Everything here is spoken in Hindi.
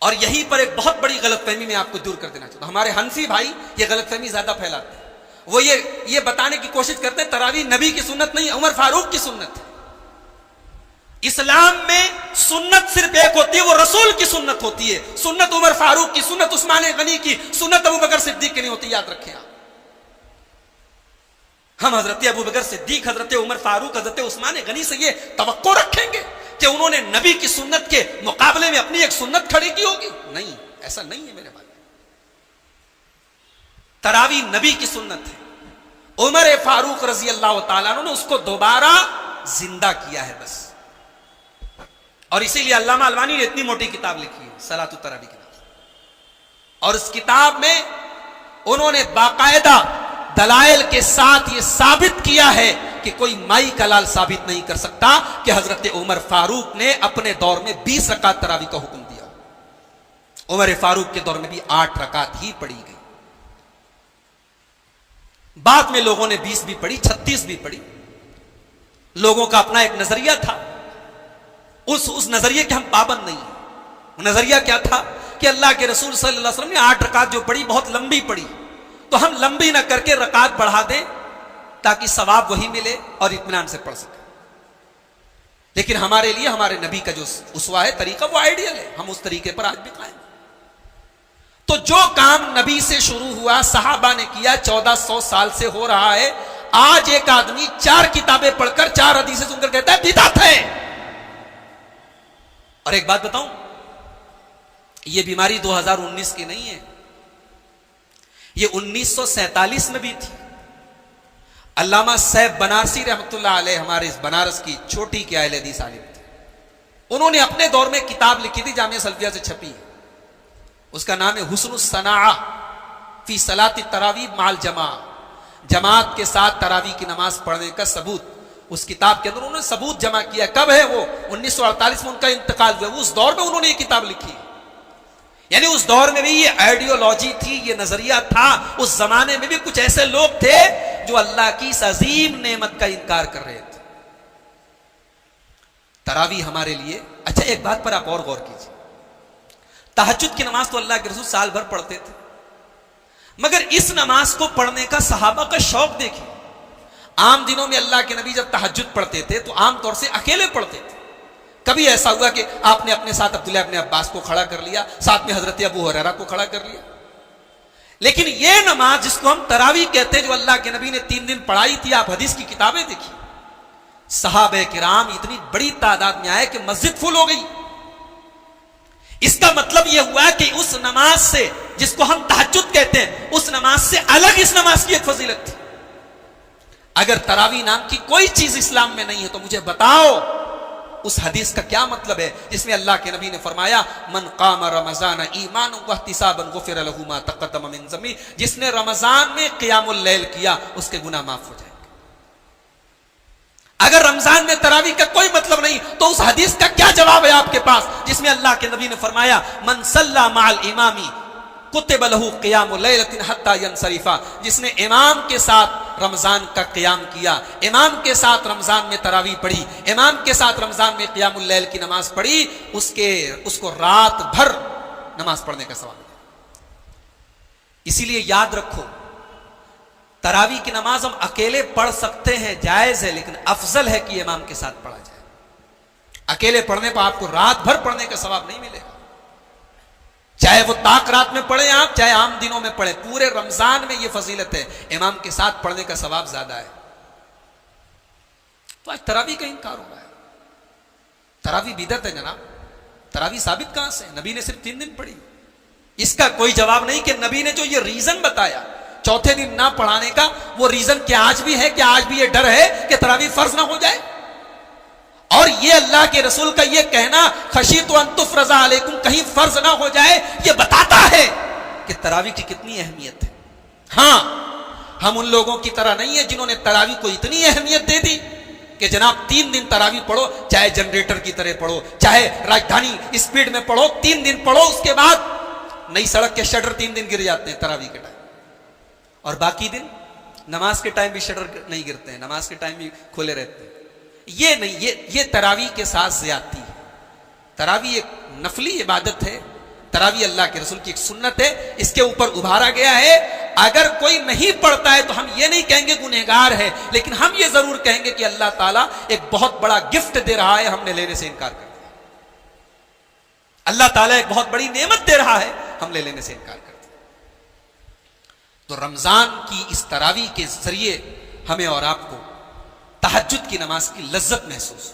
और यहीं पर एक बहुत बड़ी गलतफहमी मैं आपको दूर कर देना चाहता हूं। हमारे हनफी भाई ये गलतफहमी ज्यादा फैलाते हैं। वो ये बताने की कोशिश करते हैं तरावी नबी की सुन्नत नहीं, उमर फारूक की सुन्नत है। इस्लाम में सुन्नत सिर्फ एक होती है, वो रसूल की सुन्नत होती है। सुन्नत उमर फारूक की, सुन्नत उस्मान गनी की, सुन्नत अबू बकर सिद्दीक की नहीं होती, याद रखें आप। हम हजरत अबू बकर सिद्दीक, हजरत उमर फारूक, हजरत उस्मान गनी से ये तवक्को रखेंगे कि उन्होंने नबी की सुन्नत के मुकाबले में अपनी एक सुन्नत खड़ी की होगी? नहीं, ऐसा नहीं है मेरे भाई। तरावी नबी की सुन्नत है। उमर फारूक रजी अल्लाह तआला ने उसको दोबारा जिंदा किया है बस। और इसीलिए अल्लामा अलवानी ने इतनी मोटी किताब लिखी है सलातुत तरावी के नाम। और इस किताब में उन्होंने बाकायदा दलाइल के साथ यह साबित किया है कि कोई माई का लाल साबित नहीं कर सकता कि हजरत उमर फारूक ने अपने दौर में 20 रकात तरावी का हुक्म दिया। उमर फारूक के दौर में भी 8 रकात ही पढ़ी गई। बाद में लोगों ने 20 भी पढ़ी, 36 भी पढ़ी। लोगों का अपना एक नजरिया था। उस नजरिए के हम पाबंद नहीं है। नजरिया क्या था कि अल्लाह के रसूल सल्लल्लाहु अलैहि वसल्लम ने 8 रकात जो पढ़ी बहुत लंबी पढ़ी, तो हम लंबी ना करके रकात बढ़ा दें ताकि सवाब वही मिले और इत्मीनान से पढ़ सके। लेकिन हमारे लिए हमारे नबी का जो उसवा है, तरीका, वो आइडियल है। हम उस तरीके पर आज भी कायम। तो जो काम नबी से शुरू हुआ, सहाबा ने किया, 1400 साल से हो रहा है। आज एक आदमी 4 किताबें पढ़कर 4 हदीसें सुनकर कहता है बिदअत है। और एक बात बताऊं, यह बीमारी 2019 की नहीं है, यह 1947 में भी थी। अल्लामा सैफ बनारसी रहमतुल्लाह अलैह हमारे इस बनारस की छोटी के अहले हदीस आलिम थे। उन्होंने अपने दौर में किताब लिखी थी, जामिया सल्फिया से छपी है। उसका नाम है हुस्नुस सनाआ फी सलाती तरावी माल जमा, जमात के साथ तरावी की नमाज पढ़ने का सबूत। उस किताब के अंदर उन्होंने सबूत जमा किया। कब है वो? 1948 में उनका इंतकाल हुआ। उस दौर में उन्होंने ये किताब लिखी। यानी उस दौर में भी ये आइडियोलॉजी थी, ये नजरिया था। उस जमाने में भी कुछ ऐसे लोग थे जो अल्लाह की इस अजीम नेमत का इनकार कर रहे थे। तरावी हमारे लिए, अच्छा एक बात पर आप और गौर कीजिए, तहज्जुद की नमाज तो अल्लाह के रसूल साल भर पढ़ते थे, मगर इस नमाज को पढ़ने का सहाबा का शौक देखिए। आम दिनों में अल्लाह के नबी जब तहज्जुद पढ़ते थे तो आमतौर से अकेले पढ़ते थे। कभी ऐसा हुआ कि आपने अपने साथ अब्दुल्लाह इब्न अब्बास को खड़ा कर लिया, साथ में हजरत अबू हुरैरा को खड़ा कर लिया। लेकिन यह नमाज जिसको हम तरावी कहते हैं, जो अल्लाह के नबी ने 3 दिन पढ़ाई थी, आप हदीस की किताबें देखिए, सहाबे किराम इतनी बड़ी तादाद में आए कि मस्जिद फुल हो गई। इसका मतलब यह हुआ कि उस नमाज से, जिसको हम तहज्जुद कहते हैं, उस नमाज से अलग इस नमाज की एक फजीलत थी। अगर तरावी नाम की कोई चीज इस्लाम में नहीं है तो मुझे बताओ उस हदीस का क्या मतलब है जिसमें अल्लाह के नबी ने फरमाया मन काम रमजान ईमान व इहतिसाबन गुफिर लहू मा तक़द्दम मिन ज़म्बी, जिसने रमजान में क़ियामुल लैल किया उसके गुनाह माफ हो जाएंगे। अगर रमजान में तरावी का कोई मतलब नहीं तो उस हदीस का क्या जवाब है आपके पास जिसमें अल्लाह के नबी ने फरमाया मन सल्ला माल इमामी कुतिब लहू क़ियामुल लैलतिन हत्ता यनसरिफा, जिसने इमाम के साथ रमजान का क़ियाम किया, इमाम के साथ रमजान में तरावी पढ़ी, इमाम के साथ रमजान में क़ियामुल लैल की नमाज पढ़ी, उसको रात भर नमाज पढ़ने का सवाब है। इसीलिए याद रखो, तरावी की नमाज हम अकेले पढ़ सकते हैं, जायज है, लेकिन अफजल है कि इमाम के साथ पढ़ा जाए। अकेले पढ़ने पर आपको रात भर पढ़ने का सवाब नहीं मिलेगा, चाहे वो ताक रात में पढ़े आप, चाहे आम दिनों में पढ़े। पूरे रमजान में ये फजीलत है, इमाम के साथ पढ़ने का सवाब ज्यादा है। तो आज तरावी का इनकार हो रहा है। तरावी बिदअत है जनाब। तरावी साबित कहां से? नबी ने सिर्फ 3 दिन पढ़ी। इसका कोई जवाब नहीं कि नबी ने जो ये रीजन बताया चौथे दिन ना पढ़ाने का, वो रीजन क्या आज भी है? क्या आज भी ये डर है कि तरावी फर्ज ना हो जाए? और ये अल्लाह के रसूल का ये कहना खशीतु अन तुफ़रज़ा अलैकुम, कहीं फर्ज ना हो जाए, ये बताता है कि तरावी की कितनी अहमियत है। हां, हम उन लोगों की तरह नहीं है जिन्होंने तरावी को इतनी अहमियत दे दी कि जनाब 3 दिन तरावी पढ़ो, चाहे जनरेटर की तरह पढ़ो, चाहे राजधानी स्पीड में पढ़ो, 3 दिन पढ़ो, उसके बाद नई सड़क के शटर 3 दिन गिर जाते हैं तरावी के टाइम, और बाकी दिन नमाज के टाइम भी शटर नहीं गिरते हैं, नमाज के टाइम भी खुले रहते हैं। ये नहीं, ये तरावी के साथ ज्यादती है। तरावी एक नफली इबादत है, तरावी अल्लाह के रसूल की एक सुन्नत है, इसके ऊपर उभारा गया है। अगर कोई नहीं पढ़ता है तो हम ये नहीं कहेंगे गुनहगार है, लेकिन हम ये जरूर कहेंगे कि अल्लाह ताला एक बहुत बड़ा गिफ्ट दे रहा है, हमने लेने से इनकार कर दिया। अल्लाह ताला एक बहुत बड़ी नेमत दे रहा है, हम ले लेने से इनकार कर दिया। तो रमजान की इस तरावी के जरिए हमें और आपको तहज्जुद की नमाज की लज्जत महसूस